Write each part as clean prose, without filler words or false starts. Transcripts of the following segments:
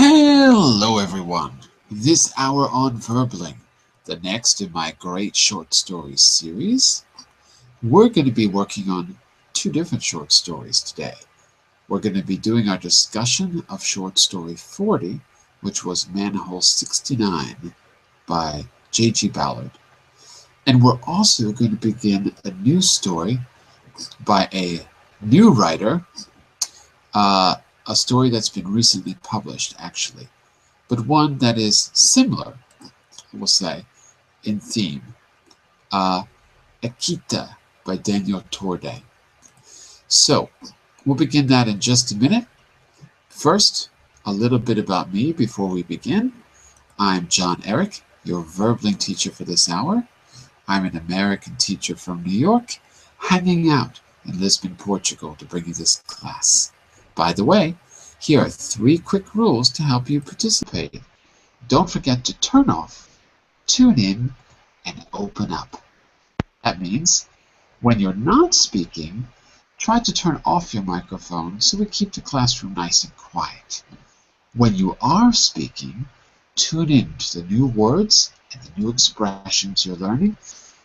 Hello everyone! This hour on Verbling, the next in my great short stories series, we're going to be working on two different short stories today. We're going to be doing our discussion of short story 40, which was Manhole 69 by J.G. Ballard. And we're also going to begin a new story by a new writer, a story that's been recently published, actually, but one that is similar, we'll say, in theme. Akita by Daniel Torde. So, we'll begin that in just a minute. First, a little bit about me before we begin. I'm John Eric, your Verbling teacher for this hour. I'm an American teacher from New York, hanging out in Lisbon, Portugal to bring you this class. By the way, here are 3 quick rules to help you participate. Don't forget to turn off, tune in, and open up. That means, when you're not speaking, try to turn off your microphone so we keep the classroom nice and quiet. When you are speaking, tune in to the new words and the new expressions you're learning.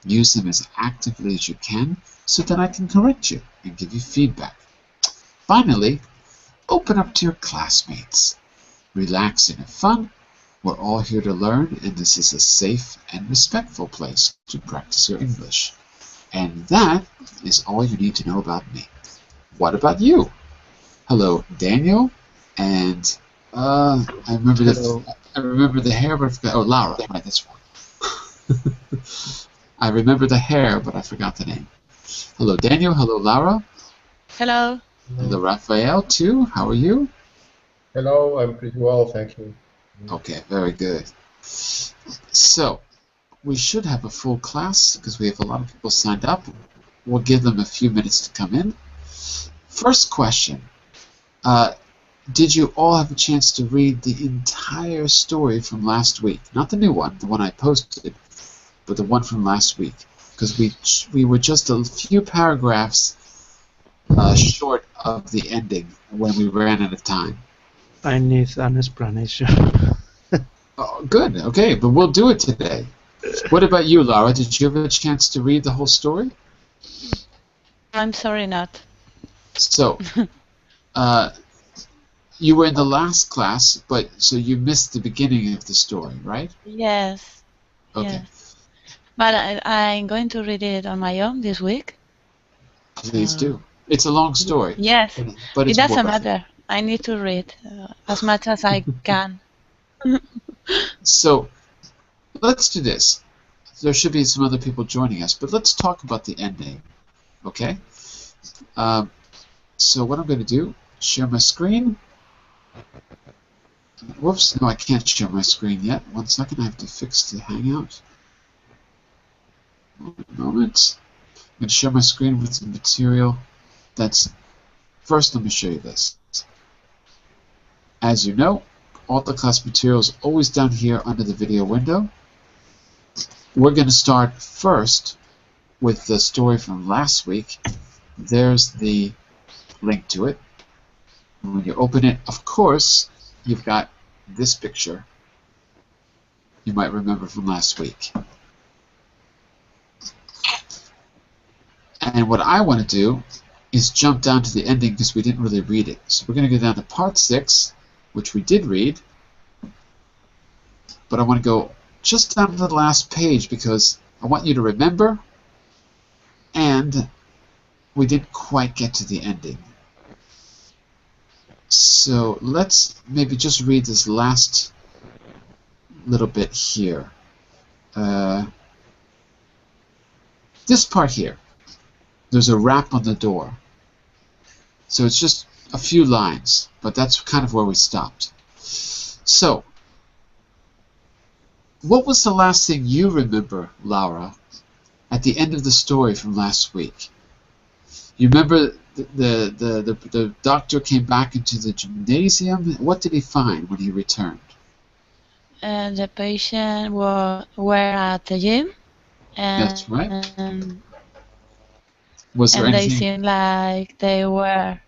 Use them as actively as you can so that I can correct you and give you feedback. Finally, open up to your classmates. Relax and have fun. We're all here to learn, and this is a safe and respectful place to practice your English. And that is all you need to know about me. What about you? Hello, Daniel, and I remember the hair, but I forgot. Oh, Laura. Right, that's right. I remember the hair, but I forgot the name. Hello, Daniel. Hello, Laura. Hello. Hello, Raphael, too. How are you? Hello, I'm pretty well, thank you. Okay, very good. So, we should have a full class because we have a lot of people signed up. We'll give them a few minutes to come in. First question. Did you all have a chance to read the entire story from last week? Not the new one, the one I posted, but the one from last week. Because we were just a few paragraphs short of the ending when we ran out of time. I need an explanation. Oh, good. Okay, but we'll do it today. What about you, Laura? Did you have a chance to read the whole story? I'm sorry, not. So, you were in the last class, but so you missed the beginning of the story, right? Yes. Okay. Yes. But I'm going to read it on my own this week. Please do. It's a long story. Yes. But It it's doesn't worth matter. I need to read as much as I can. So, let's do this. There should be some other people joining us, but let's talk about the ending, okay? So what I'm going to do, share my screen. Whoops, no, I can't share my screen yet. 1 second, I have to fix the Hangout. 1 moment. I'm going to share my screen with the material. First, let me show you this. As you know, all the class material is always down here under the video window. We're going to start first with the story from last week. There's the link to it. And when you open it, of course, you've got this picture you might remember from last week. And what I want to do is jump down to the ending because we didn't really read it. So we're going to go down to part 6, which we did read, but I want to go just down to the last page because I want you to remember, and we didn't quite get to the ending. So let's maybe just read this last little bit here. This part here. There's a rap on the door. So it's just a few lines, but that's kind of where we stopped. So, what was the last thing you remember, Laura, at the end of the story from last week? You remember the doctor came back into the gymnasium? What did he find when he returned? And the patient were at the gym. And, that's right. Was there and anything? They seemed like they were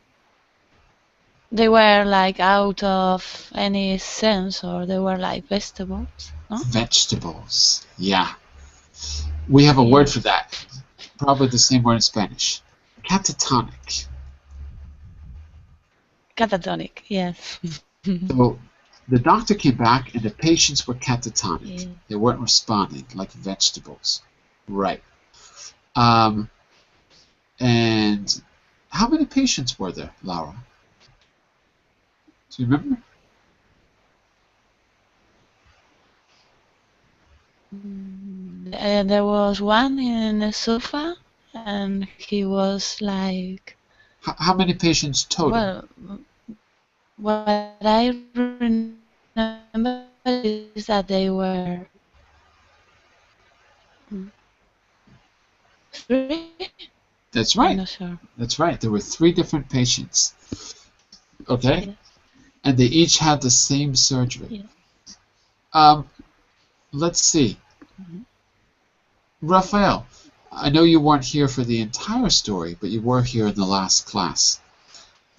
they were like out of any sense, or they were like vegetables, no? Vegetables. Yeah. We have a word for that. Probably the same word in Spanish. Catatonic. Catatonic, yes. So the doctor came back and the patients were catatonic. Yeah. They weren't responding like vegetables. Right. And how many patients were there, Laura? Do you remember? There was one in the sofa, and he was like, How many patients total? well, what I remember is that they were 3. That's I'm right. not sure. That's right. There were 3 different patients. Okay? Yes. And they each had the same surgery. Yeah. Let's see. Raphael, I know you weren't here for the entire story, but you were here in the last class.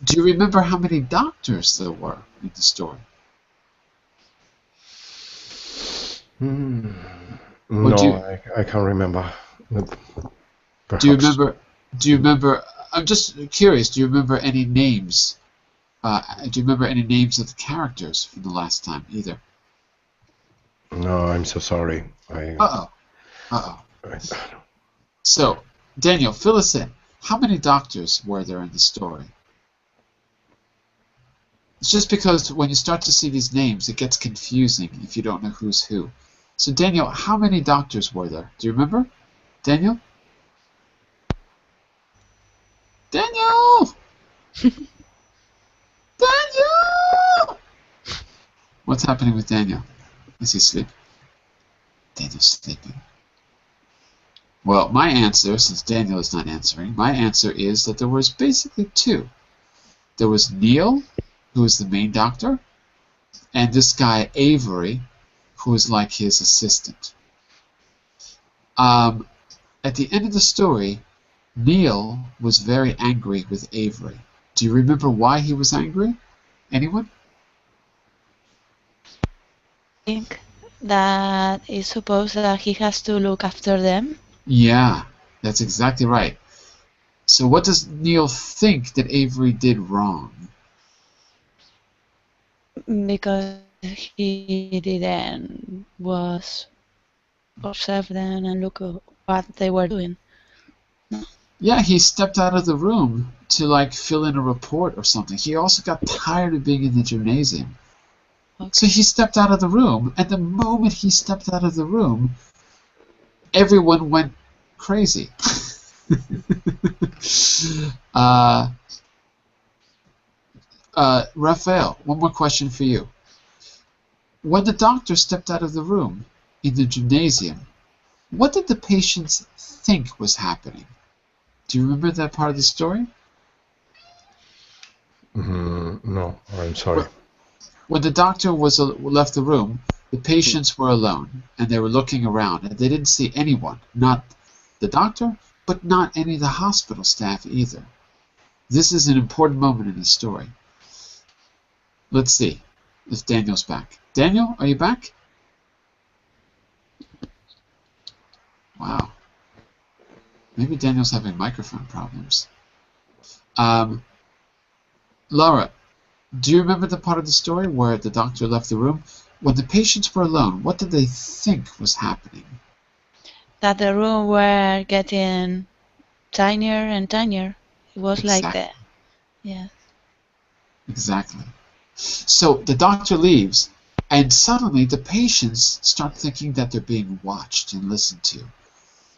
Do you remember how many doctors there were in the story? No, I can't remember. Perhaps. Do you remember? I'm just curious. Do you remember any names? Do you remember any names of the characters from the last time either? No, I'm so sorry. Uh oh. So, Daniel, fill us in. How many doctors were there in the story? It's just because when you start to see these names, it gets confusing if you don't know who's who. So, Daniel, how many doctors were there? Do you remember? Daniel? Daniel! Daniel! What's happening with Daniel? Is he sleeping? Daniel's sleeping. Well, my answer, since Daniel is not answering, my answer is that there was basically 2. There was Neil, who was the main doctor, and this guy Avery, who was like his assistant. At the end of the story, Neil was very angry with Avery. Do you remember why he was angry? Anyone? I think that it's supposed that he has to look after them. Yeah, that's exactly right. So what does Neil think that Avery did wrong? Because he didn't was observe them and look at what they were doing. Yeah, he stepped out of the room to like fill in a report or something. He also got tired of being in the gymnasium. Okay. So he stepped out of the room, and the moment he stepped out of the room, everyone went crazy. Raphael, one more question for you. When the doctor stepped out of the room in the gymnasium, what did the patients think was happening? Do you remember that part of the story? No, I'm sorry. When the doctor left the room, the patients were alone, and they were looking around, and they didn't see anyone, not the doctor, but not any of the hospital staff either. This is an important moment in the story. Let's see if Daniel's back. Daniel, are you back? Wow. Maybe Daniel's having microphone problems. Laura, do you remember the part of the story where the doctor left the room? When the patients were alone, what did they think was happening? That the room were getting tinier and tinier. It was like that. Yeah. Exactly. So the doctor leaves, and suddenly the patients start thinking that they're being watched and listened to.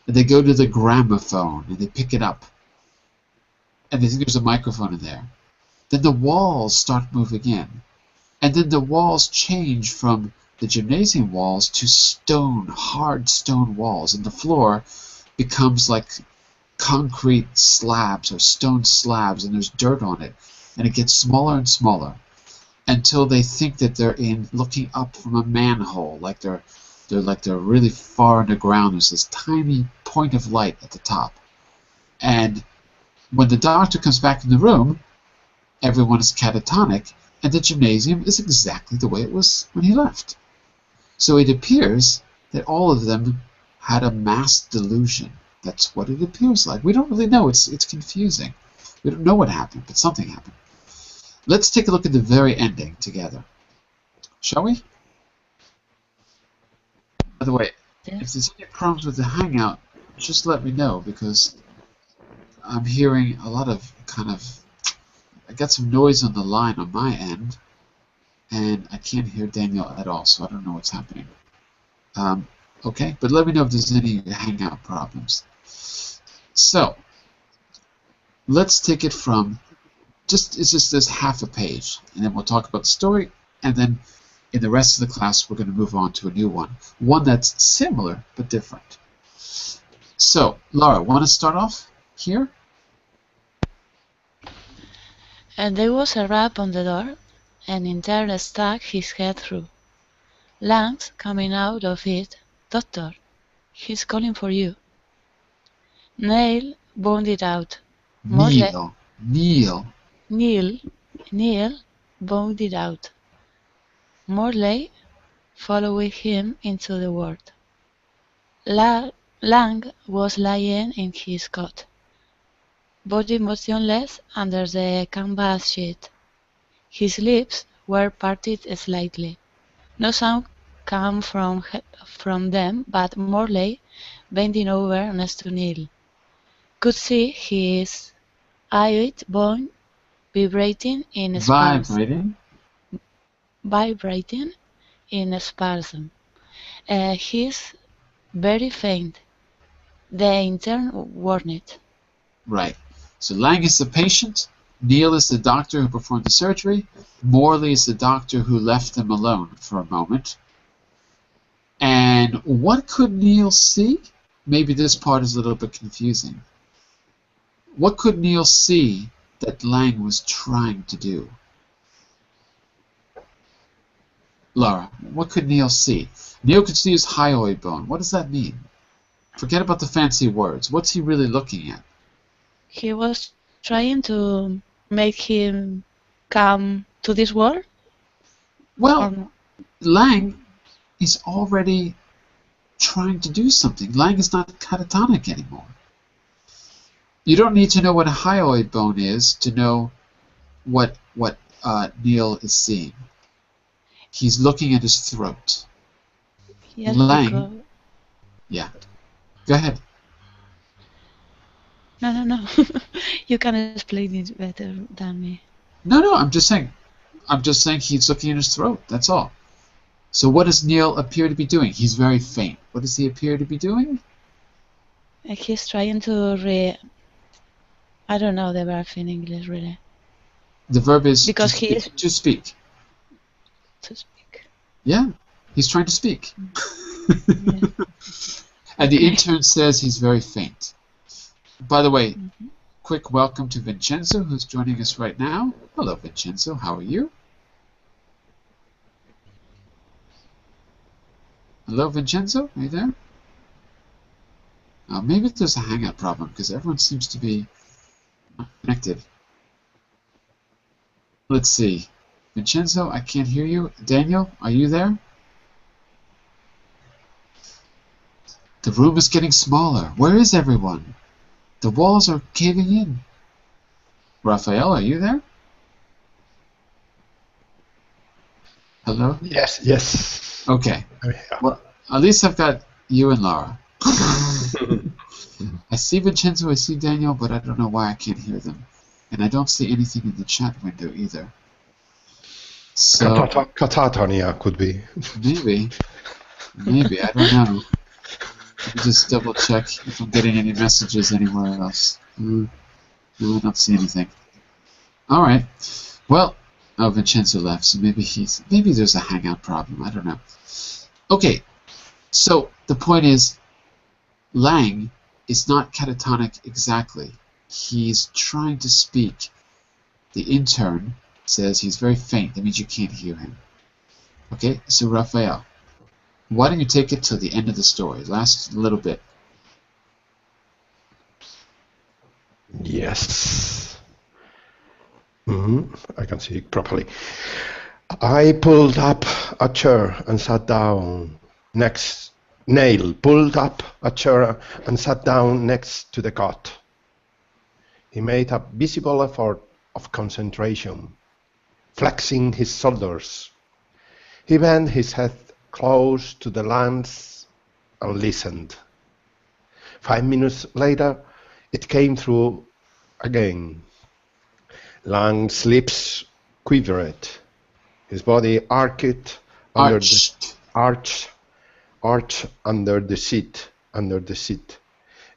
And they go to the gramophone, and they pick it up. And they think there's a microphone in there. Then the walls start moving in. And then the walls change from the gymnasium walls to stone, hard stone walls. And the floor becomes like concrete slabs or stone slabs, and there's dirt on it. And it gets smaller and smaller until they think that they're looking up from a manhole, like they're really far underground. There's this tiny point of light at the top. And when the doctor comes back in the room, everyone is catatonic, and the gymnasium is exactly the way it was when he left. So it appears that all of them had a mass delusion. That's what it appears like. We don't really know. It's confusing. We don't know what happened, but something happened. Let's take a look at the very ending together. Shall we? By the way, if there's any problems with the Hangout, just let me know, because I'm hearing a lot of I got some noise on the line on my end, and I can't hear Daniel at all, so I don't know what's happening. Okay, but let me know if there's any Hangout problems. So, let's take it from, it's just this half a page, and then we'll talk about the story, and then in the rest of the class we're going to move on to a new one that's similar but different. So, Laura, want to start off here? And there was a rap on the door, and Intern stuck his head through. Lungs coming out of it. Doctor, he's calling for you. Neil bounded out. Neil bounded out. Morley followed him into the ward. Lang was lying in his cot, body motionless under the canvas sheet. His lips were parted slightly. No sound came from them, but Morley, bending over next to Neil, could see his iod bone vibrating in spasm. He's very faint, the intern warned. Right. So Lang is the patient, Neil is the doctor who performed the surgery, Morley is the doctor who left them alone for a moment. And what could Neil see? Maybe this part is a little bit confusing. What could Neil see that Lang was trying to do? Laura, what could Neil see? Neil could see his hyoid bone. What does that mean? Forget about the fancy words. What's he really looking at? He was trying to make him come to this world? Well, Lang is already trying to do something. Lang is not catatonic anymore. You don't need to know what a hyoid bone is to know what Neil is seeing. He's looking at his throat. Lang. Yeah. Go ahead. No. You can explain it better than me. No, I'm just saying he's looking at his throat. That's all. So what does Neil appear to be doing? He's very faint. What does he appear to be doing? He's trying to I don't know the verb in English, really. The verb is because to speak. To speak. Yeah, he's trying to speak. Yeah. And the intern says he's very faint. By the way, quick welcome to Vincenzo, who's joining us right now. Hello, Vincenzo. How are you? Hello, Vincenzo. Are you there? Maybe there's a Hangout problem because everyone seems to be not connected. Let's see. Vincenzo, I can't hear you. Daniel, are you there? The room is getting smaller. Where is everyone? The walls are caving in. Raphael, are you there? Hello? Yes. Okay. Well, at least I've got you and Laura. I see Vincenzo, I see Daniel, but I don't know why I can't hear them. And I don't see anything in the chat window either. So Catatonia could be. Maybe, I don't know. Let me just double check if I'm getting any messages anywhere else. No, I don't see anything. Alright. Well, Vincenzo left, so maybe there's a Hangout problem. I don't know. Okay, so the point is, Lang is not catatonic exactly. He's trying to speak. The intern says he's very faint. That means you can't hear him. Okay, so Raphael, why don't you take it till the end of the story? Last little bit. Yes. I can see it properly. I pulled up a chair and sat down next. Nail pulled up a chair and sat down next to the cot. He made a visible effort of concentration, flexing his shoulders. He bent his head close to the lance and listened. 5 minutes later, it came through again. Lang's lips quivered. His body arched under the seat,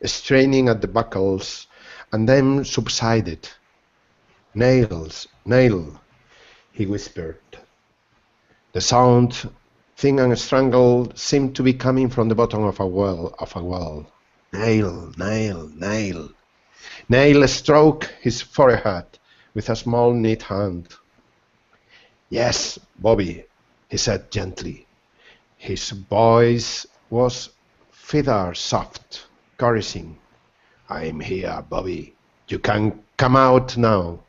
straining at the buckles, and then subsided. Nail, he whispered. The sound, thin and strangled, seemed to be coming from the bottom of a well. Nail. Nail stroked his forehead with a small neat hand. Yes, Bobby, he said gently. His voice was feather soft, caressing. I'm here, Bobby. You can come out now.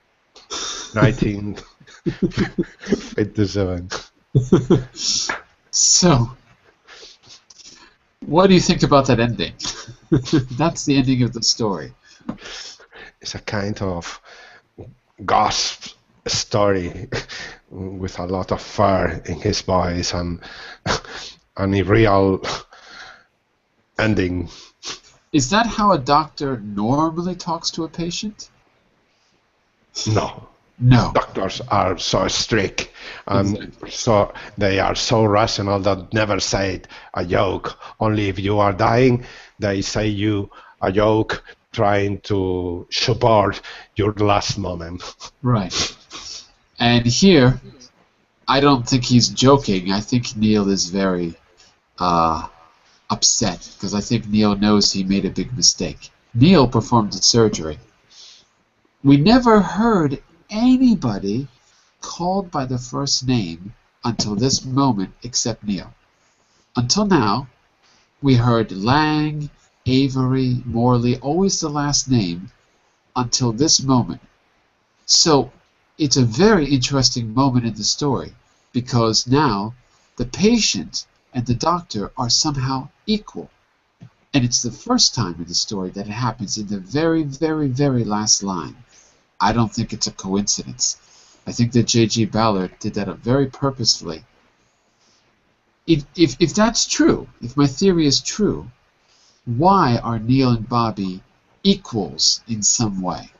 1957. So, what do you think about that ending? That's the ending of the story. It's a kind of gasp story with a lot of fire in his voice and a real ending. Is that how a doctor normally talks to a patient? No. Doctors are so strict and exactly. So they are so rational that never say a joke. Only if you are dying, they say you a joke trying to support your last moment. Right. And here, I don't think he's joking. I think Neil is very upset because I think Neil knows he made a big mistake. Neil performed the surgery. We never heard anybody called by the first name until this moment except Neil. Until now, we heard Lang, Avery, Morley, always the last name until this moment. So it's a very interesting moment in the story because now the patient and the doctor are somehow equal. And it's the first time in the story that it happens in the very, very, very last line. I don't think it's a coincidence. I think that J.G. Ballard did that very purposefully. If that's true, if my theory is true, why are Neil and Bobby equals in some way?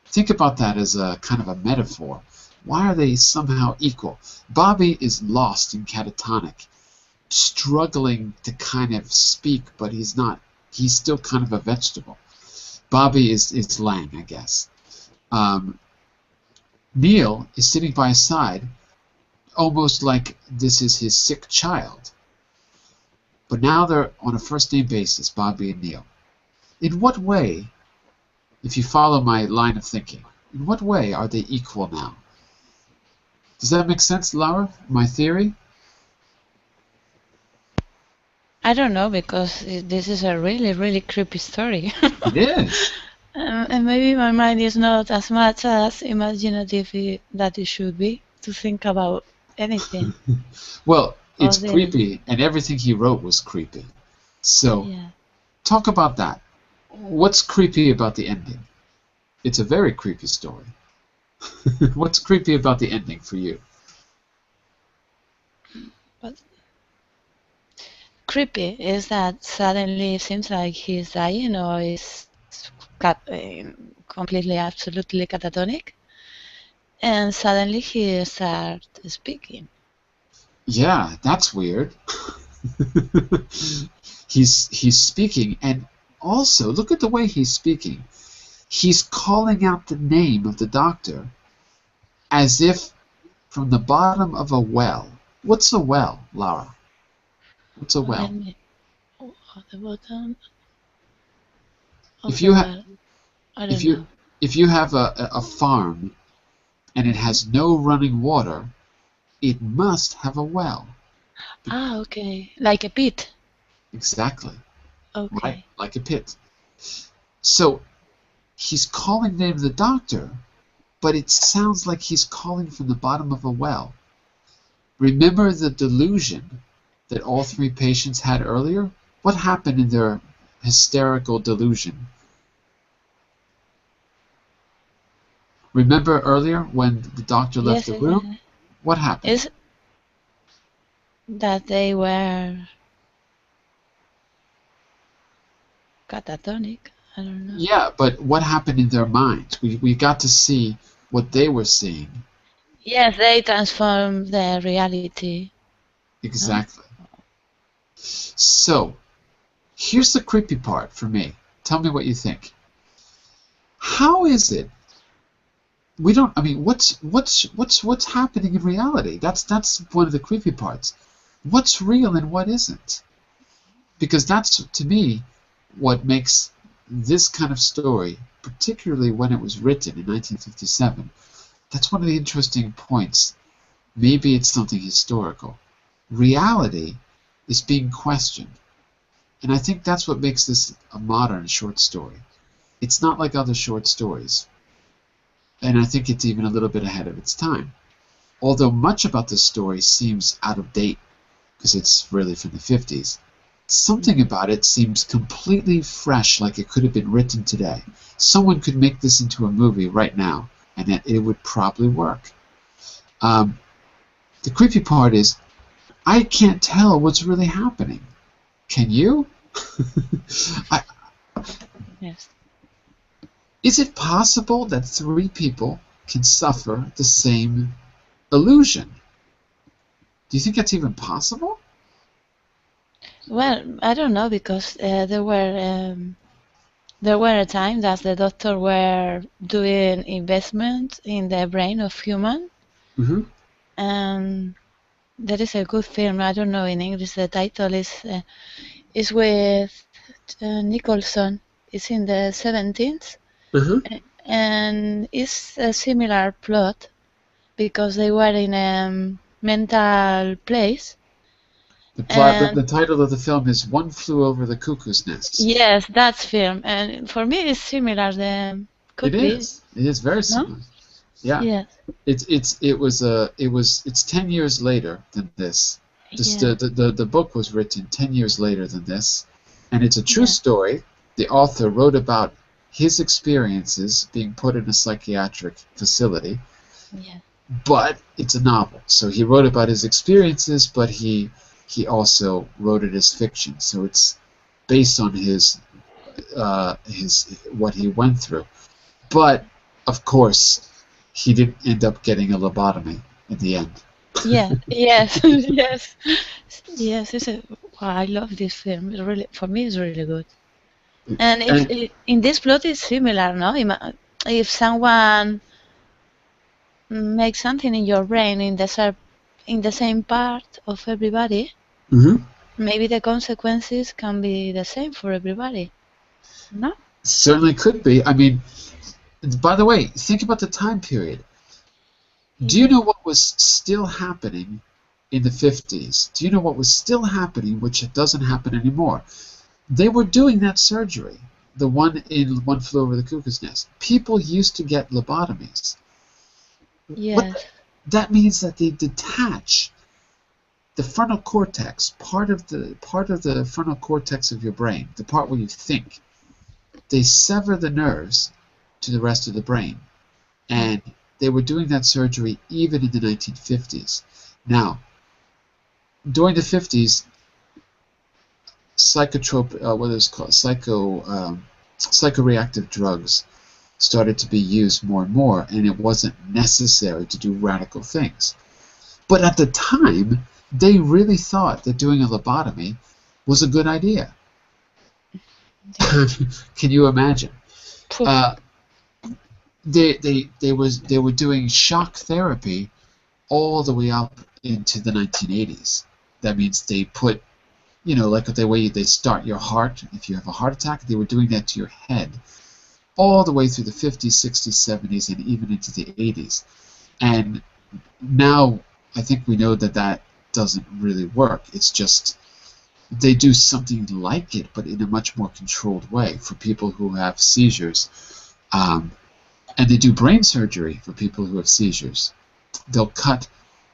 Think about that as a kind of a metaphor. Why are they somehow equal? Bobby is lost in catatonic, struggling to kind of speak, but he's not. He's still kind of a vegetable. Bobby is Lang, I guess. Neil is sitting by his side, almost like this is his sick child. But now they're on a first-name basis, Bobby and Neil. In what way, if you follow my line of thinking, in what way are they equal now? Does that make sense, Laura, my theory? I don't know, because this is a really, really creepy story. It is. And maybe my mind is not as much as imaginative that it should be to think about anything. Well, it's creepy, and everything he wrote was creepy. So, yeah. Talk about that. What's creepy about the ending? It's a very creepy story. What's creepy about the ending for you? But creepy is that suddenly it seems like he's dying or is completely, absolutely catatonic, and suddenly he starts speaking. Yeah, that's weird. He's speaking, and also look at the way he's speaking. He's calling out the name of the doctor as if from the bottom of a well. What's a well, Laura? What's a well? At the bottom. If you have a farm and it has no running water, it must have a well. Ah, okay. Like a pit. Exactly. Okay. Right? Like a pit. So he's calling the name of the doctor, but it sounds like he's calling from the bottom of a well. Remember the delusion that all three patients had earlier? What happened in their hysterical delusion? Remember earlier when the doctor left the room? What happened? Is that they were catatonic? I don't know. Yeah, but what happened in their minds? We got to see what they were seeing. Yes, they transform the reality. Exactly. So, here's the creepy part for me. Tell me what you think. How is it? We don't. I mean, what's happening in reality? That's one of the creepy parts. What's real and what isn't? Because that's, to me, what makes this kind of story, particularly when it was written in 1957, that's one of the interesting points. Maybe it's something historical. Reality is being questioned. And I think that's what makes this a modern short story. It's not like other short stories. And I think it's even a little bit ahead of its time. Although much about this story seems out of date, because it's really from the 50s, something about it seems completely fresh, like it could have been written today. Someone could make this into a movie right now, and it would probably work. The creepy part is, I can't tell what's really happening. Can you? Yes. Is it possible that three people can suffer the same illusion? Do you think that's even possible? Well, I don't know, because there were a time that the doctor were doing investment in the brain of human, and there is a good film. I don't know in English. The title is with Nicholson. It's in the 70s, and it's a similar plot, because they were in a mental place. The title of the film is One Flew Over the Cuckoo's Nest. Yes, that's film, and for me it's similar. Could be. It is very similar. No? Yeah. Yes. It's 10 years later than this. The book was written 10 years later than this, and it's a true story. The author wrote about his experiences being put in a psychiatric facility. Yeah. But it's a novel, so he wrote about his experiences, but he also wrote it as fiction. So it's based on his what he went through. But of course, he didn't end up getting a lobotomy at the end. Yeah. Yes. Yes. Yes. I love this film. It's really, for me, it's really good. And in this plot, it's similar, no? If someone makes something in your brain in the same part of everybody, maybe the consequences can be the same for everybody. No? Certainly could be. I mean, by the way, think about the time period. Do you know what was still happening in the 50s? Do you know what was still happening, which doesn't happen anymore? They were doing that surgery, the one in One Flew Over the Cuckoo's Nest. People used to get lobotomies. Yes. That means that they detach the frontal cortex, part of the frontal cortex of your brain, the part where you think. They sever the nerves to the rest of the brain, and they were doing that surgery even in the 1950s. Now, during the 50s, psychoreactive drugs started to be used more and more, and it wasn't necessary to do radical things. But at the time, they really thought that doing a lobotomy was a good idea. Can you imagine? They were doing shock therapy all the way up into the 1980s. That means they put, like the way they start your heart. If you have a heart attack, they were doing that to your head, all the way through the 50s, 60s, 70s, and even into the 80s. And now I think we know that doesn't really work. It's just they do something like it, but in a much more controlled way for people who have seizures. And they do brain surgery for people who have seizures. They'll cut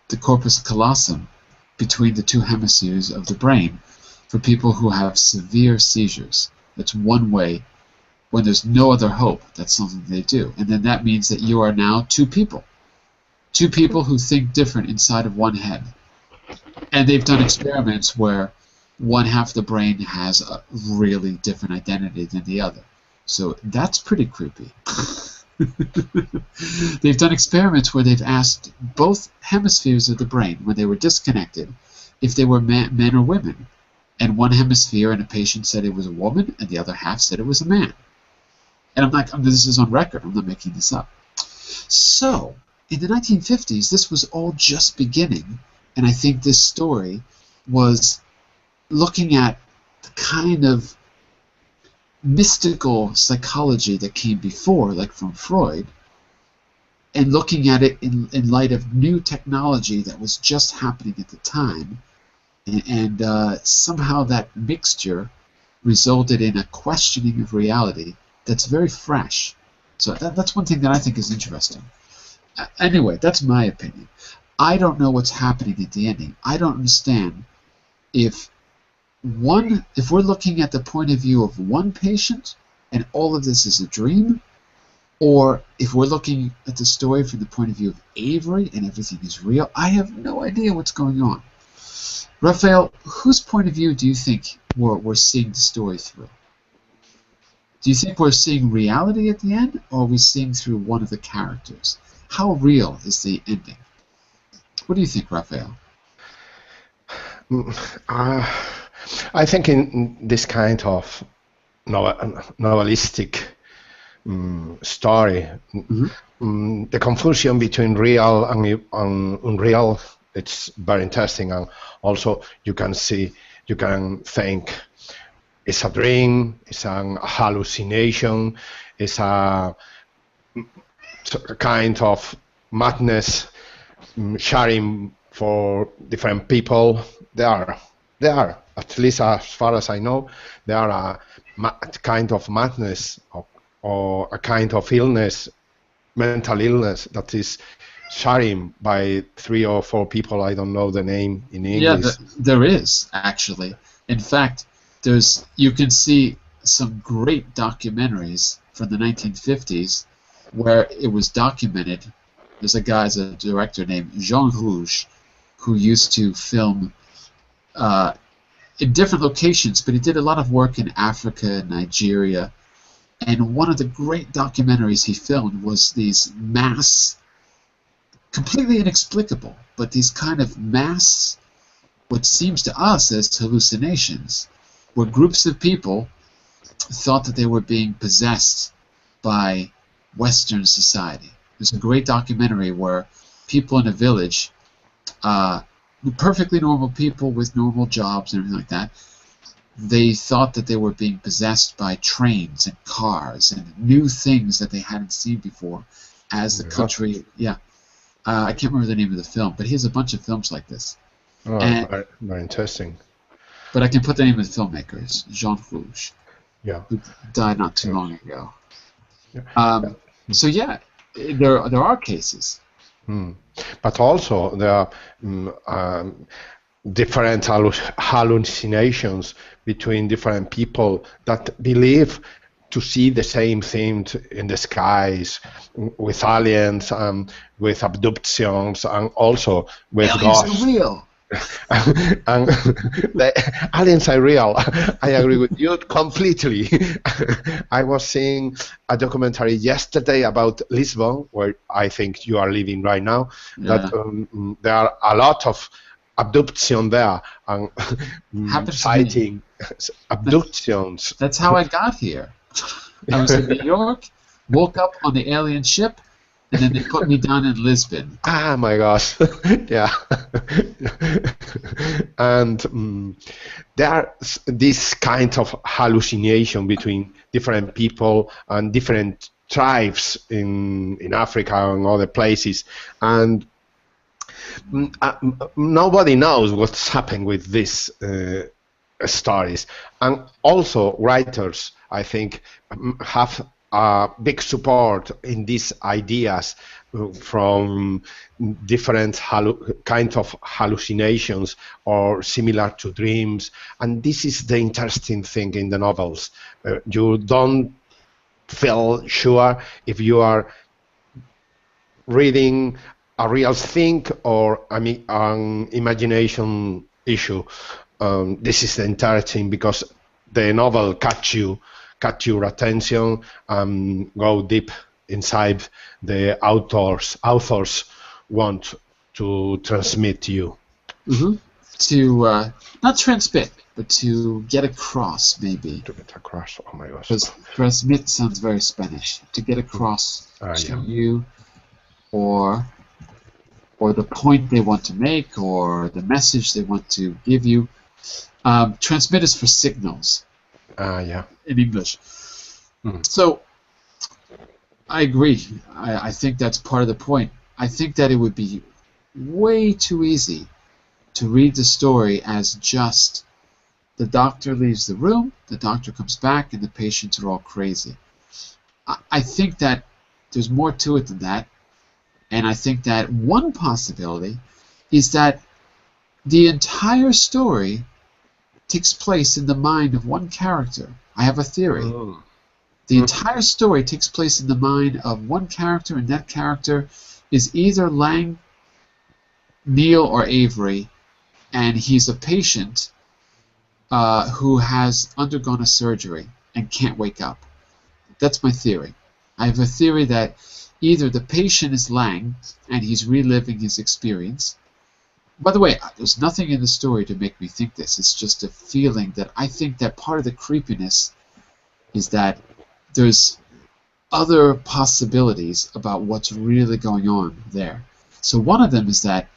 the corpus callosum between the two hemispheres of the brain for people who have severe seizures. That's one way. When there's no other hope, that's something they do. And then that means that you are now two people who think different inside of one head. And they've done experiments where one half of the brain has a really different identity than the other. So that's pretty creepy. They've done experiments where they've asked both hemispheres of the brain, when they were disconnected, if they were men or women. And one hemisphere in a patient said it was a woman, and the other half said it was a man. And this is on record, I'm not making this up. So, in the 1950s, this was all just beginning, and I think this story was looking at the kind of mystical psychology that came before, like from Freud, and looking at it in light of new technology that was just happening at the time, and somehow that mixture resulted in a questioning of reality that's very fresh. So that's one thing that I think is interesting. Anyway, that's my opinion. I don't know what's happening at the ending. I don't understand if we're looking at the point of view of one patient and all of this is a dream, or if we're looking at the story from the point of view of Avery and everything is real. I have no idea what's going on. Raphael, whose point of view do you think we're seeing the story through? Do you think we're seeing reality at the end, or are we seeing through one of the characters? How real is the ending? What do you think, Raphael? I think in this kind of novelistic story, the confusion between real and unreal, it's very interesting, and also you can think it's a dream, it's a hallucination, it's a kind of madness sharing for different people. They are, at least as far as I know, they are a kind of madness or a kind of illness, mental illness that is sharing by 3 or 4 people. I don't know the name in English. Yeah, there is, actually. In fact, you can see some great documentaries from the 1950s where it was documented. There's a director named Jean Rouge who used to film in different locations, but he did a lot of work in Africa, Nigeria, and one of the great documentaries he filmed was these mass, completely inexplicable, but these kind of mass, what seems to us as hallucinations, where groups of people thought that they were being possessed by Western society. There's a great documentary where people in a village, perfectly normal people with normal jobs and everything like that, they thought that they were being possessed by trains and cars and new things that they hadn't seen before as the country. Yeah. I can't remember the name of the film, but he has a bunch of films like this. Oh, very interesting. But I can put the name of the filmmaker. It's Jean Rouge, who died not too long ago. So yeah, there are cases. But also there are different hallucinations between different people that believe to see the same thing in the skies, with aliens, with abductions, and also with aliens ghosts. Are real. And the aliens are real. I agree with you completely. I was seeing a documentary yesterday about Lisbon, where I think you are living right now. That there are a lot of abduction there and sighting abductions. That's how I got here. I was in New York, woke up on the alien ship, and then they put me down in Lisbon. Ah, my gosh. Yeah. And there are this kind of hallucination between different people and different tribes in Africa and other places. And nobody knows what's happening with these stories. And also writers, I think, have big support in these ideas from different kinds of hallucinations or similar to dreams. And this is the interesting thing in the novels. You don't feel sure if you are reading a real thing or an imagination issue. This is the interesting because the novel catch your attention and go deep inside the authors want to transmit to you. Mm-hmm. To not transmit, but to get across, maybe. To get across, oh my gosh. Because transmit sounds very Spanish. To get across to you, or the point they want to make, or the message they want to give you. Transmit is for signals. Yeah. In English. So I agree. I think that's part of the point. I think that it would be way too easy to read the story as just the doctor leaves the room, the doctor comes back, and the patients are all crazy. I think that there's more to it than that, and I think that one possibility is that the entire story takes place in the mind of one character. I have a theory. Oh. The entire story takes place in the mind of one character, and that character is either Lang, Neil, or Avery, and he's a patient who has undergone a surgery and can't wake up. That's my theory. I have a theory that either the patient is Lang, and he's reliving his experience. By the way, there's nothing in the story to make me think this. It's just a feeling that I think that part of the creepiness is that there's other possibilities about what's really going on there. So one of them is that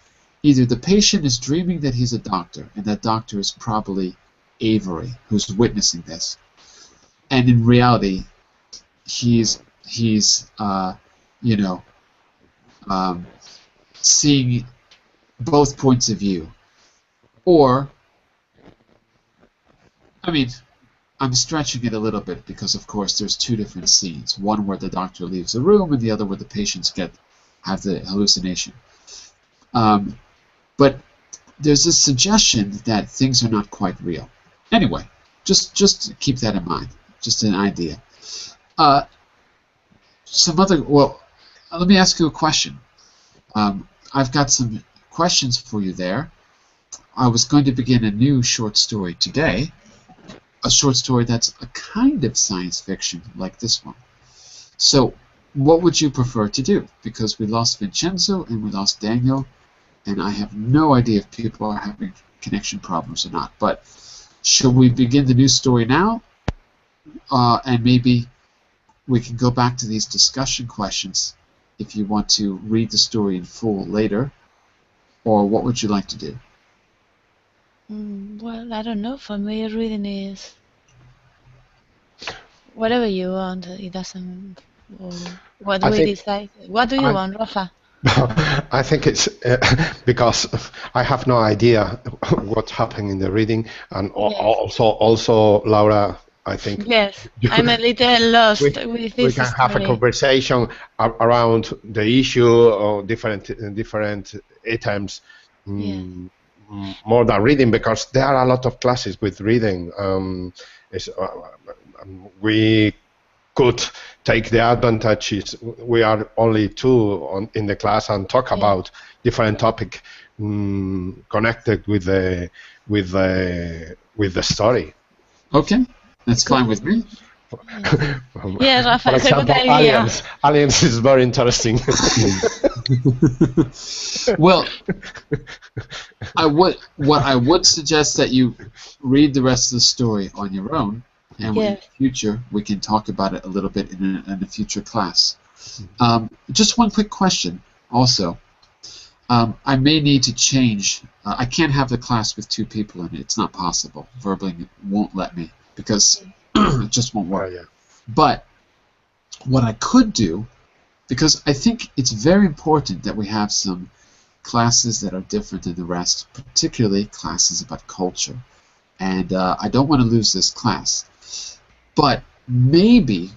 either the patient is dreaming that he's a doctor, and that doctor is probably Avery, who's witnessing this, and in reality, he's seeing both points of view. Or, I'm stretching it a little bit because, of course, there's two different scenes. One where the doctor leaves the room, and the other where the patients have the hallucination. But there's a suggestion that things are not quite real. Anyway, just keep that in mind. Just an idea. Let me ask you a question. I've got some questions for you there. I was going to begin a new short story today, a short story that's a kind of science fiction like this one. So what would you prefer to do? Because we lost Vincenzo and we lost Daniel, and I have no idea if people are having connection problems or not. But should we begin the new story now? And maybe we can go back to these discussion questions if you want to read the story in full later. Or what would you like to do? Well, I don't know. For me, reading is whatever you want. It doesn't. What do we decide? What do you want, Rafa? I think it's because I have no idea what's happening in the reading, and also Laura, I think. Yes, I'm a little lost with this We can have a conversation around the issue or different items. More than reading, because there are a lot of classes with reading. We could take the advantages. We are only two in the class and talk about different topic connected with the story. Okay, that's fine with me. Yeah, Rafa, for example, aliens is very interesting. Well, what I would suggest that you read the rest of the story on your own, and in the future we can talk about it a little bit in a future class. Just one quick question also. I may need to change. I can't have the class with two people in it. It's not possible. Verbling won't let me because it just won't work. But what I could do, because I think it's very important that we have some classes that are different than the rest, particularly classes about culture. And I don't want to lose this class. But maybe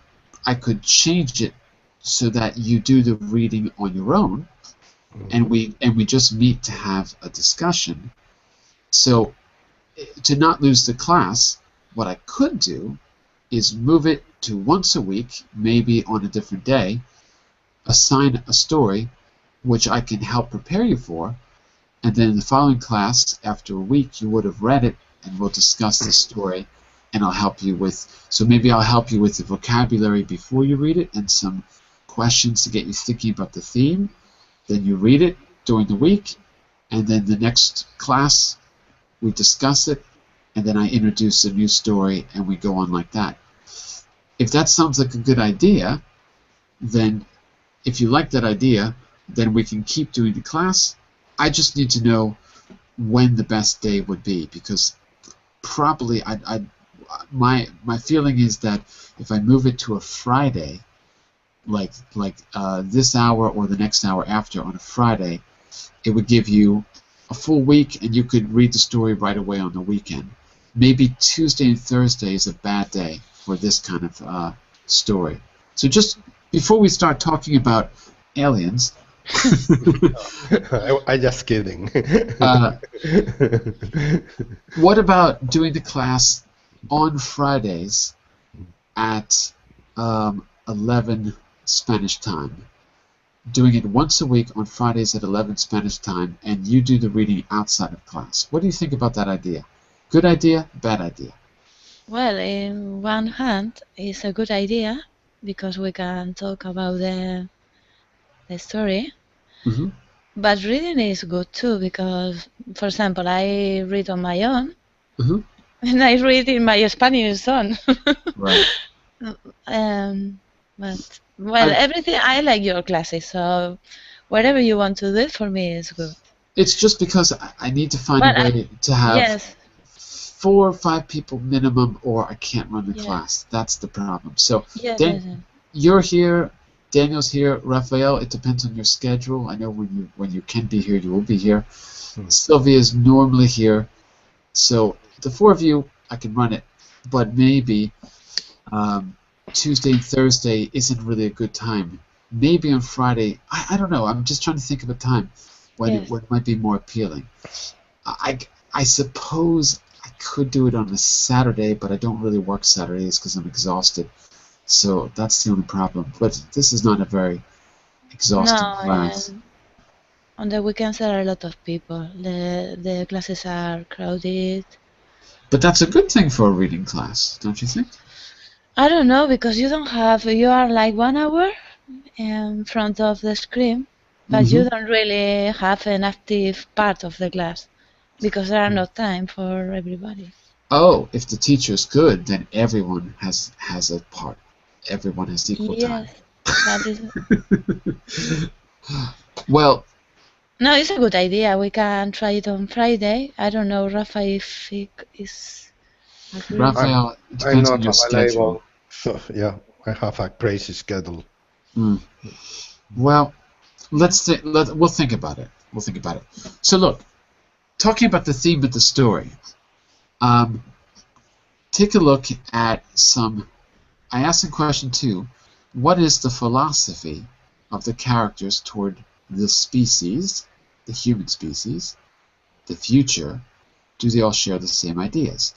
I could change it so that you do the reading on your own, and we just meet to have a discussion. So to not lose the class, what I could do is move it to once a week, maybe on a different day, assign a story which I can help prepare you for, and then in the following class, after a week, you would have read it, and we'll discuss the story, and I'll help you with, so maybe I'll help you with the vocabulary before you read it, and some questions to get you thinking about the theme. Then you read it during the week, and then the next class, we discuss it, and then I introduce a new story, and we go on like that. If that sounds like a good idea, then if you like that idea, then we can keep doing the class. I just need to know when the best day would be, because probably my feeling is that if I move it to a Friday, like this hour or the next hour after on a Friday, it would give you a full week, and you could read the story right away on the weekend. Maybe Tuesday and Thursday is a bad day for this kind of story. So just before we start talking about aliens, I just kidding. what about doing the class on Fridays at 11 Spanish time? Doing it once a week on Fridays at 11 Spanish time, and you do the reading outside of class. What do you think about that idea? Good idea? Bad idea? Well, in one hand, it's a good idea because we can talk about the story. Mm-hmm. But reading is good too because, for example, I read on my own, Mm-hmm. and I read in my Spanish zone. Right. But well, everything I like your classes, so whatever you want to do for me is good. It's just because I need to find a way to have yes. 4 or 5 people minimum, or I can't run the Yeah. class. That's the problem. So Yes, then yes, yes. you're here, Daniel's here, Raphael. It depends on your schedule. I know when you can be here, you will be here. Sylvia is normally here, so the 4 of you, I can run it. But maybe Tuesday and Thursday isn't really a good time. Maybe on Friday. I don't know. I'm just trying to think of a time when Yes. it might be more appealing. I suppose I could do it on a Saturday, but I don't really work Saturdays because I'm exhausted. So that's the only problem. But this is not a very exhausting class. On the weekends there are a lot of people. The classes are crowded. But that's a good thing for a reading class, don't you think? I don't know, because you are like 1 hour in front of the screen, but you don't really have an active part of the class because there are no time for everybody. Oh, if the teacher's good, then everyone has a part. Everyone has equal time. Yes, that is. Well, No, it's a good idea. We can try it on Friday. I don't know, Rafa, if it is agree. Raphael, it I'm depends on not your schedule. available. So, yeah, I have a crazy schedule. Well, we'll think about it. We'll think about it. So look, talking about the theme of the story, take a look at some. I asked in question 2, what is the philosophy of the characters toward the species, the human species, the future? Do they all share the same ideas?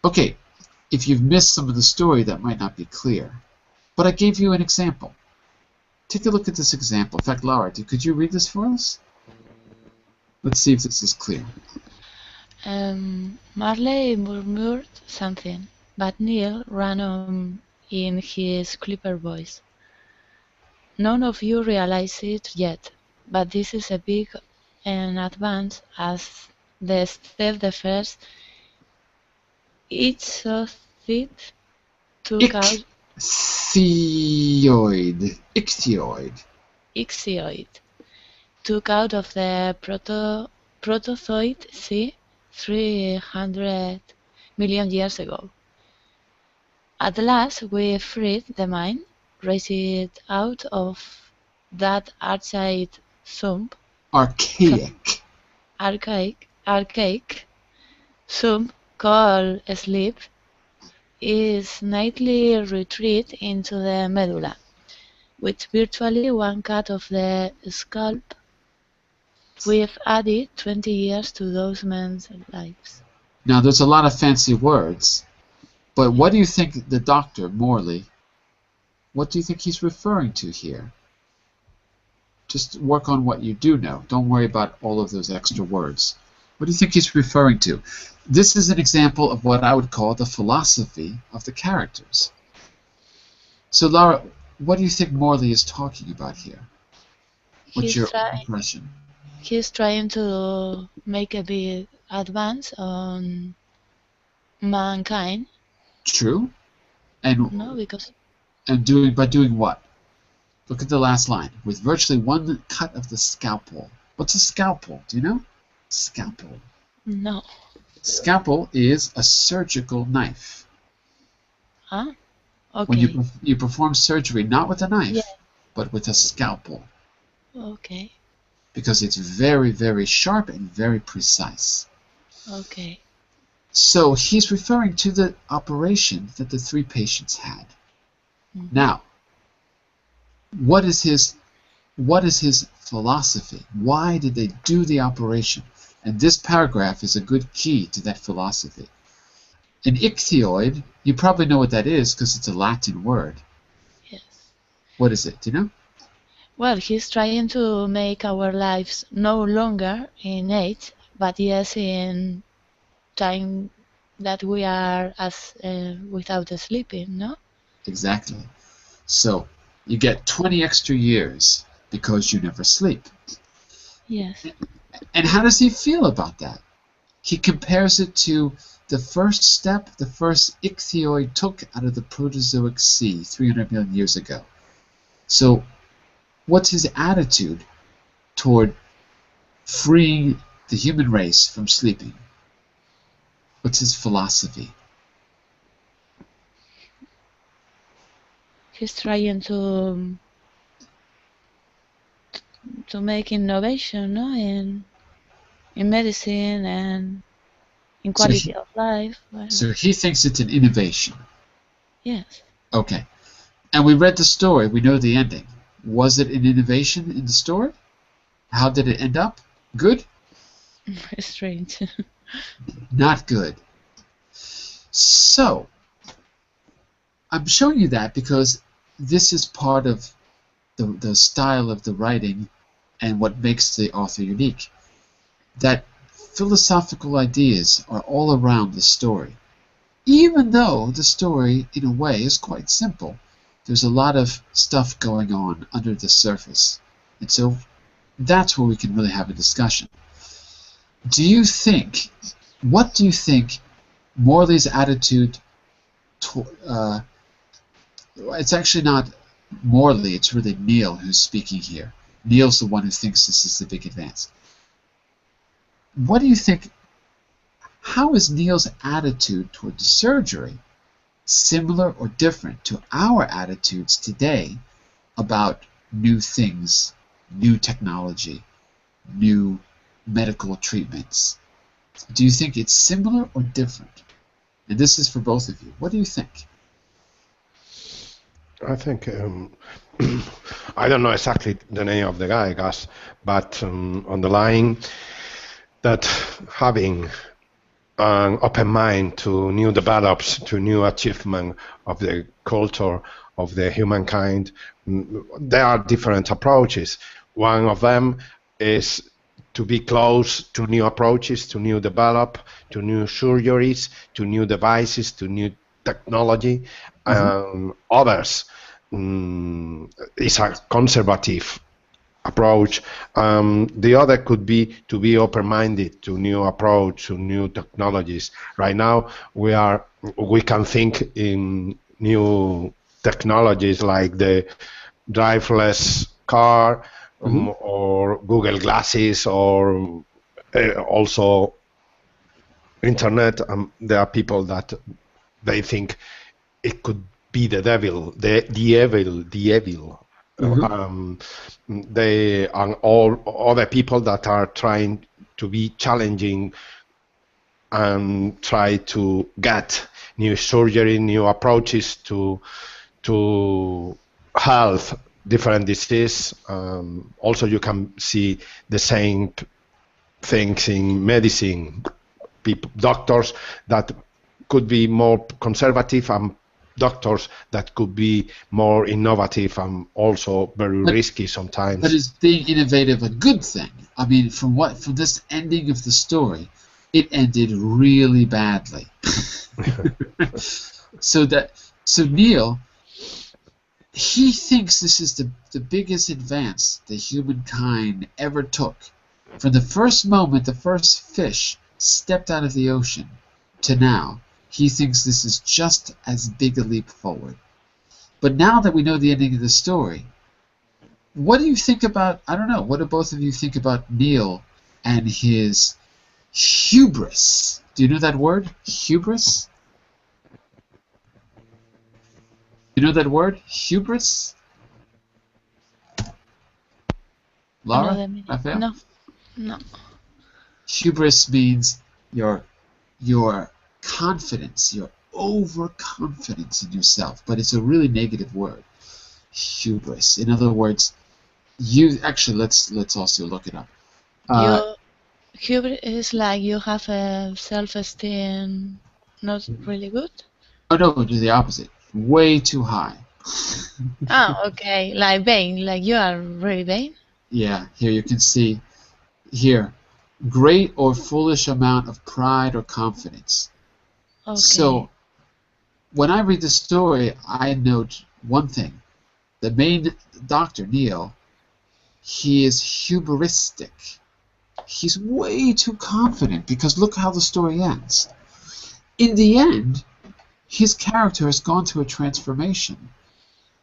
Okay, if you've missed some of the story, that might not be clear. But I gave you an example. Take a look at this example. In fact, Laura, could you read this for us? Let's see if this is clear. Marley murmured something, but Neil ran on in his clipper voice. None of you realize it yet, but this is a big advance as the step the first ichthyoid took out Ichthyoid. Took out of the protozoid sea 300 million years ago. At last we freed the mind, raised it out of that archaic swamp, Archaic swamp called sleep, is nightly retreat into the medulla, with virtually one cut of the scalp. We've added 20 years to those men's lives. Now, there's a lot of fancy words, but what do you think the doctor, Morley, what do you think he's referring to here? Just work on what you do know. Don't worry about all of those extra words. What do you think he's referring to? This is an example of what I would call the philosophy of the characters. So, Laura, what do you think Morley is talking about here? What's your impression? He's trying to make a big advance on mankind. True. And no, because and by doing what? Look at the last line. With virtually one cut of the scalpel. What's a scalpel? Do you know? Scalpel. No. Scalpel is a surgical knife. Huh? Okay. When you perform surgery, not with a knife, but with a scalpel. Okay. Because it's very, very sharp and very precise. Okay. So he's referring to the operation that the 3 patients had. Mm-hmm. Now, what is his philosophy? Why did they do the operation? And this paragraph is a good key to that philosophy. An ichthyoid, you probably know what that is because it's a Latin word. Yes. What is it? Do you know? Well, he's trying to make our lives no longer in age, but yes in time that we are as without sleeping, no? Exactly. So you get 20 extra years because you never sleep. Yes. And how does he feel about that? He compares it to the first step the first ichthyoid took out of the Proterozoic sea 300 million years ago. So what's his attitude toward freeing the human race from sleeping? What's his philosophy? He's trying to make innovation, no, in medicine and in quality of life. Well, so he thinks it's an innovation. Yes. Okay. And we read the story. We know the ending. Was it an innovation in the story? How did it end up? Good? Strange. Not good. So, I'm showing you that because this is part of the style of the writing and what makes the author unique. That philosophical ideas are all around the story. Even though the story, in a way, is quite simple, there's a lot of stuff going on under the surface. And so that's where we can really have a discussion. What do you think Morley's attitude it's actually not Morley, it's really Neil who's speaking here. Neil's the one who thinks this is the big advance. What do you think, how is Neil's attitude toward the surgery similar or different to our attitudes today about new things, new technology, new medical treatments? Do you think it's similar or different? And this is for both of you. What do you think? I think I don't know exactly the name of the guy, Gus, but on the line that having an open mind to new develops, to new achievement of the culture of the humankind, there are different approaches. One of them is to be close to new approaches, to new develop, to new surgeries, to new devices, to new technology. Others is a conservative approach. The other could be to be open-minded to new approach, to new technologies. Right now, we can think in new technologies like the driverless car, or Google Glasses, or also internet. There are people that they think it could be the devil, the evil. They and all other people that are trying to be challenging and try to get new surgery, new approaches to health, different disease. Also, you can see the same things in medicine. Doctors that could be more conservative and doctors that could be more innovative and also very risky sometimes. But is being innovative a good thing? I mean, from this ending of the story, it ended really badly. So Neil, he thinks this is the biggest advance that humankind ever took. From the first moment the first fish stepped out of the ocean to now, he thinks this is just as big a leap forward. But now that we know the ending of the story, what do you think about, I don't know, what do both of you think about Neil and his hubris? Do you know that word? Hubris? You know that word? Hubris? Laura? Raphael? No. Hubris means your confidence, your overconfidence in yourself, but it's a really negative word. Hubris. In other words, let's also look it up. Hubris is like you have a self-esteem not really good. Oh no, do the opposite. Way too high. Oh, okay. Like vain, like you are really vain. Yeah, here you can see here, great or foolish amount of pride or confidence. Okay. So when I read the story, I note one thing. The main doctor, Neil, he is hubristic. He's way too confident because look how the story ends. In the end, his character has gone through a transformation.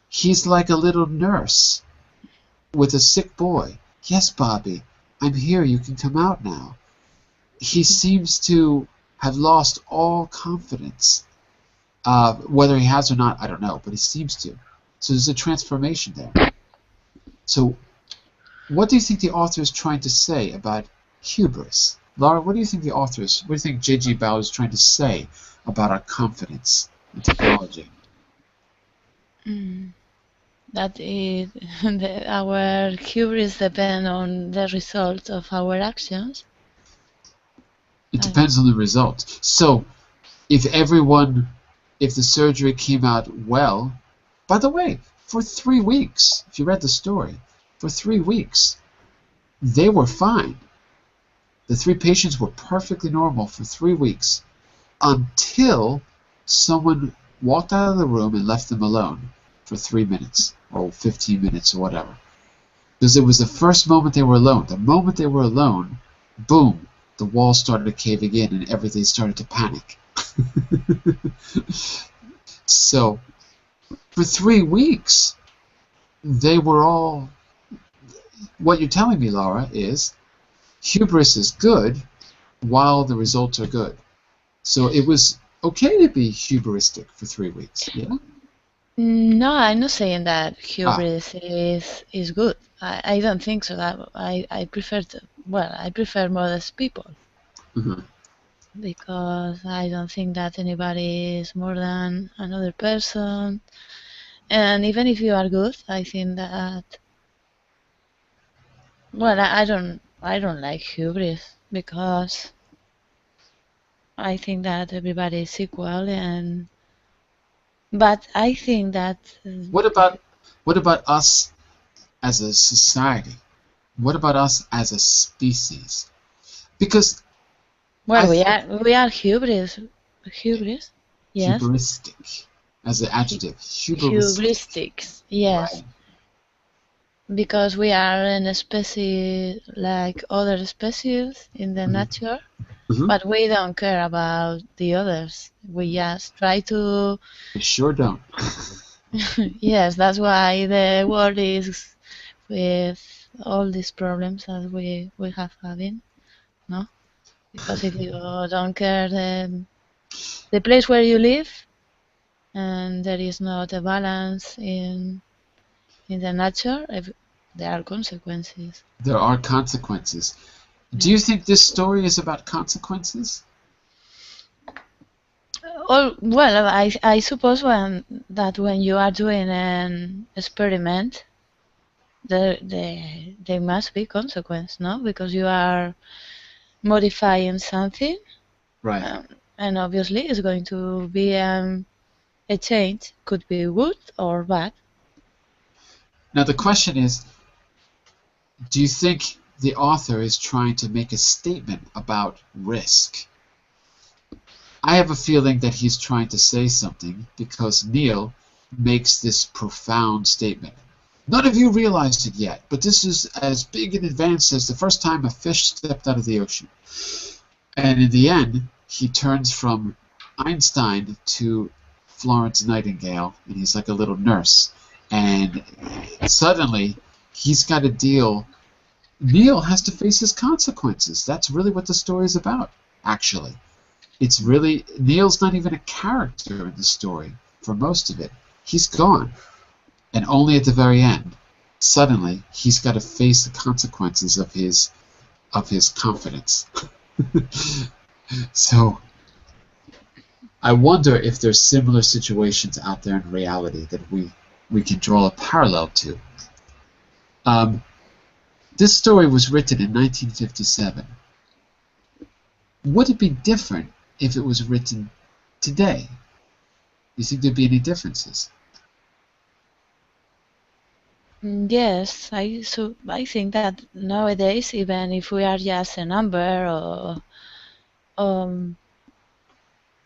He's like a little nurse with a sick boy. Yes, Bobby, I'm here. You can come out now. He seems to have lost all confidence. Whether he has or not, I don't know, but he seems to. So there's a transformation there. So what do you think the author is trying to say about hubris? Laura, what do you think what do you think J.G. Ballard is trying to say about our confidence in technology? That is, our hubris depend on the result of our actions. It depends on the result. So if the surgery came out well, by the way, for 3 weeks, if you read the story, for 3 weeks, they were fine. The 3 patients were perfectly normal for 3 weeks until someone walked out of the room and left them alone for 3 minutes or 15 minutes or whatever. Because it was the first moment they were alone. The moment they were alone, boom, the walls started caving in and everything started to panic. So, for 3 weeks, they were all... What you're telling me, Laura, is hubris is good while the results are good. So it was okay to be hubristic for 3 weeks, yeah? No, I'm not saying that hubris is good. I don't think so. I prefer modest people. Mm-hmm. Because I don't think that anybody is more than another person. And even if you are good, I think that I don't like hubris because I think that everybody is equal but I think that What about us as a society? What about us as a species? Because we are hubris. Hubris? Yes. Hubristic as an adjective. Hubristics, yes. Right. Because we are in a species like other species in the nature, but we don't care about the others. We just try to... We sure don't. Yes, that's why the world is with all these problems that we have having, no? Because if you don't care the place where you live, and there is not a balance in the nature, there are consequences. There are consequences. Do you think this story is about consequences? Well, I suppose when you are doing an experiment, there must be consequence, no? Because you are modifying something, Right. and obviously it's going to be a change. Could be good or bad. Now the question is, do you think the author is trying to make a statement about risk? I have a feeling that he's trying to say something because Neil makes this profound statement. None of you realized it yet, but this is as big in advance as the first time a fish stepped out of the ocean. And in the end, he turns from Einstein to Florence Nightingale, and he's like a little nurse. And suddenly, he's got to deal. Neil has to face his consequences. That's really what the story is about, actually. It's really, Neil's not even a character in the story for most of it. He's gone. And only at the very end, suddenly, he's got to face the consequences of his confidence. So, I wonder if there's similar situations out there in reality that we can draw a parallel to. This story was written in 1957. Would it be different if it was written today? Do you think there'd be any differences? Yes, I think that nowadays, even if we are just a number, or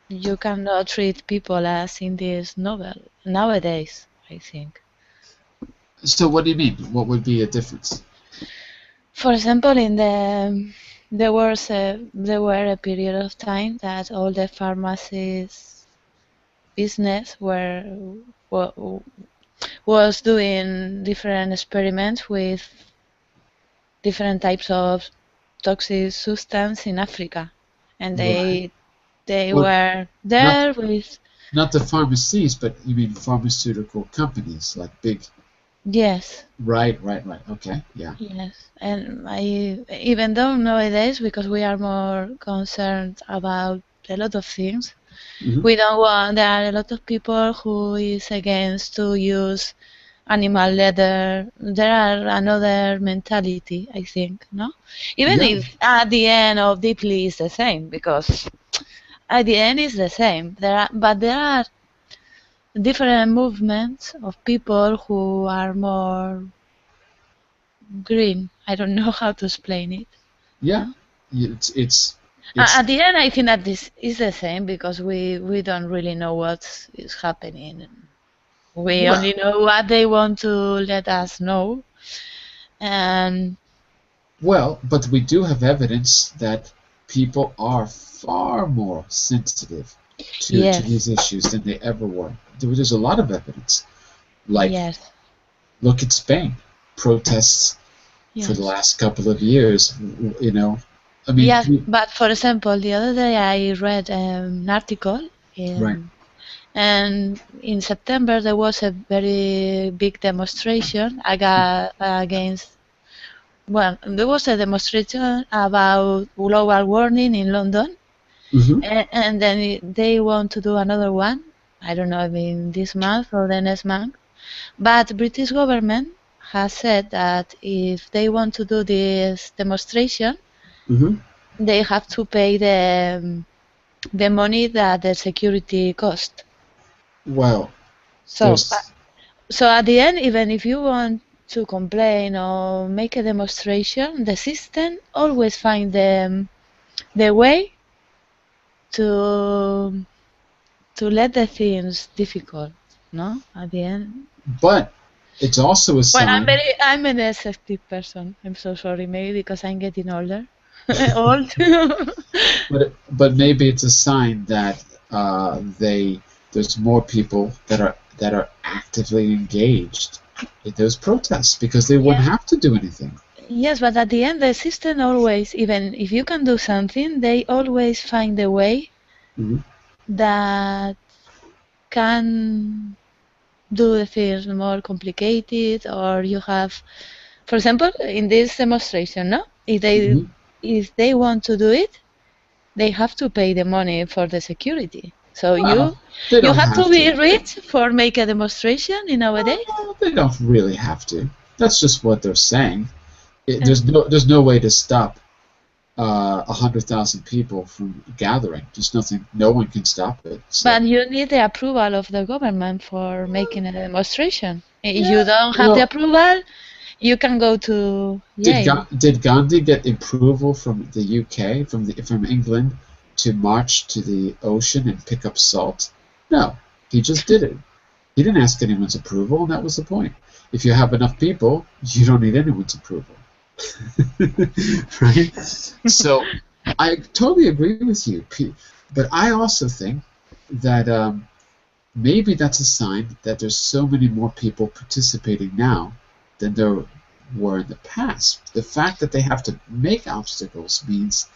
you cannot treat people as in this novel nowadays, I think. So what do you mean? What would be a difference? For example, there were a period of time that all the pharmacies business was doing different experiments with different types of toxic substance in Africa, and Right. they Well, were there with Not the pharmacies, but you mean pharmaceutical companies, like big. yes. Right. Okay, yeah. Yes, and even though nowadays, because we are more concerned about a lot of things, Mhm. we don't want. There are a lot of people who is against to use animal leather. There are another mentality, I think, no? Even Yeah. if at the end of deeply is the same, because at the end is the same. But there are different movements of people who are more green. I don't know how to explain it. Yeah. No? It's At the end, I think that this is the same because we don't really know what is happening. We well, only know what they want to let us know. And but we do have evidence that people are far more sensitive to yes, these issues than they ever were. There's a lot of evidence. Like, yes, look at Spain. Protests for the yes. last couple of years, you know. I mean, Yes, but for example, the other day I read an article right. and in September there was a very big demonstration against. Well, there was a demonstration about global warming in London, Hmm. and then they want to do another one. I don't know if in this month or the next month. But British government has said that if they want to do this demonstration, Hmm. they have to pay the money that the security cost. Well, So, there's so at the end, even if you want to complain or make a demonstration, the system always find the way to let the things difficult. No, at the end. but it's also a Well, sign. I'm an assertive person. I'm so sorry, maybe because I'm getting older. Old. But maybe it's a sign that there's more people that are actively engaged in those protests because they Yeah. wouldn't have to do anything. Yes, but at the end, the system always, even if you can do something, they always find a way Mhm. that can do the things more complicated, or you have, for example, in this demonstration, no? Mhm. If they want to do it, they have to pay the money for the security. So Well, they you don't have to be to. rich for make a demonstration in nowadays. They don't really have to. That's just what they're saying. Uh, There's no way to stop 100,000 people from gathering. There's nothing. No one can stop it. So But you need the approval of the government for making a demonstration. If yeah. you don't have the Well, approval, you can go to jail. did Gandhi get approval from the UK, from England, to march to the ocean and pick up salt? No, he just did it. He didn't ask anyone's approval, and that was the point. If you have enough people, you don't need anyone's approval. Right? So I totally agree with you, but I also think that maybe that's a sign that there's so many more people participating now than there were in the past. The fact that they have to make obstacles means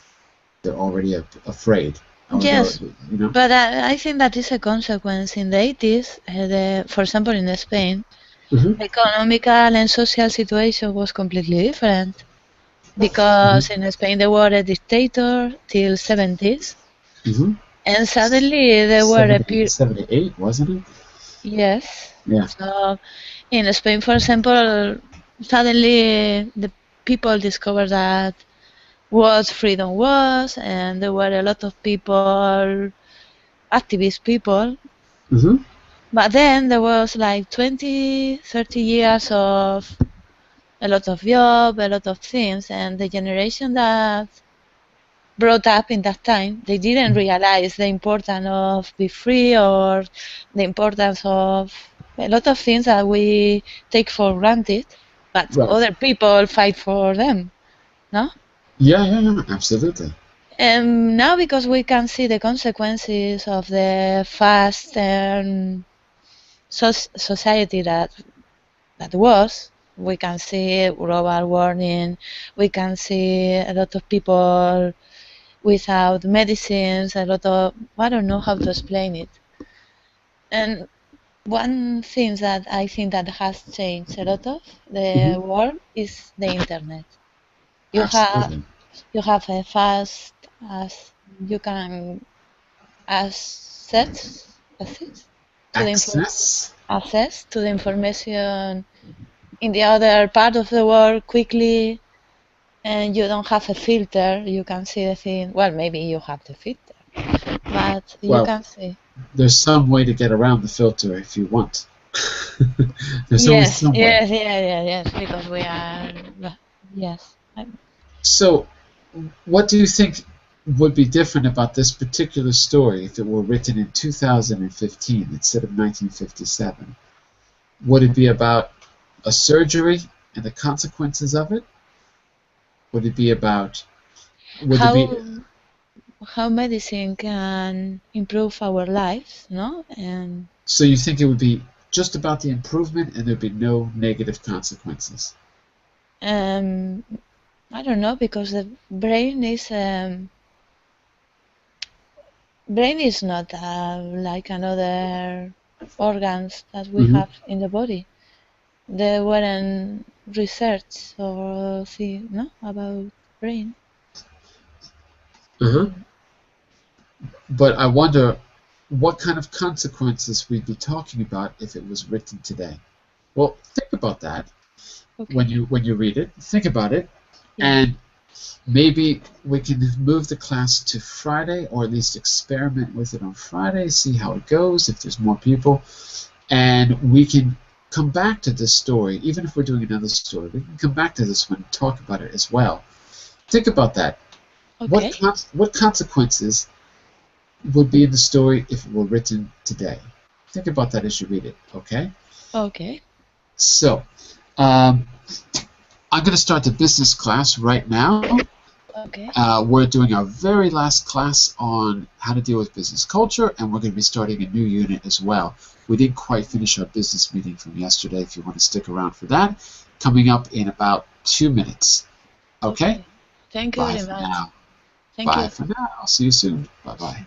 they're already afraid. Yes, You know? but I think that is a consequence. In the 80s, for example, in Spain, Mm-hmm. the economical and social situation was completely different because in Spain there were a dictator till 70s, Mm-hmm. and suddenly there were a period. 78, wasn't it? Yes. Yeah. So in Spain, for example, suddenly the people discovered that what freedom was, and there were a lot of people, activist people. Mm-hmm. But then there was like 20, 30 years of a lot of job, a lot of things, and the generation that brought up in that time, they didn't realize the importance of be free or the importance of a lot of things that we take for granted, but Right. other people fight for them, no? Yeah, absolutely. And now because we can see the consequences of the fast and society that was, we can see global warming, we can see a lot of people without medicines, a lot of, I don't know how to explain it. And one thing that I think that has changed a lot of the world is the internet. You have Absolutely. a fast as you can access Access. access to the information in the other part of the world quickly, and you don't have a filter. You can see the thing. Well, maybe you have the filter, but you Well, can see. there's some way to get around the filter if you want. There's always Yes, some way. yes, because we are. Yes. So, what do you think would be different about this particular story if it were written in 2015 instead of 1957? Would it be about a surgery and the consequences of it? Would it be about? Would it be? How medicine can improve our lives, no? And So you think it would be just about the improvement and there'd be no negative consequences? I don't know, because the brain is not like another organs that we have in the body. There weren't research or see no about brain. Uh-huh. But I wonder what kind of consequences we'd be talking about if it was written today. Well, think about that when you read it. Think about it, and maybe we can move the class to Friday, or at least experiment with it on Friday, see how it goes, if there's more people, and we can come back to this story. Even if we're doing another story, we can come back to this one and talk about it as well. Think about that. Okay. What consequences would be in the story if it were written today? Think about that as you read it, okay? Okay. So, I'm going to start the business class right now. Okay. We're doing our very last class on how to deal with business culture, and we're going to be starting a new unit as well. We didn't quite finish our business meeting from yesterday, if you want to stick around for that. Coming up in about 2 minutes. Okay? Thank you Bye very for much. now. Thank Bye you. for now. I'll see you soon. Bye-bye.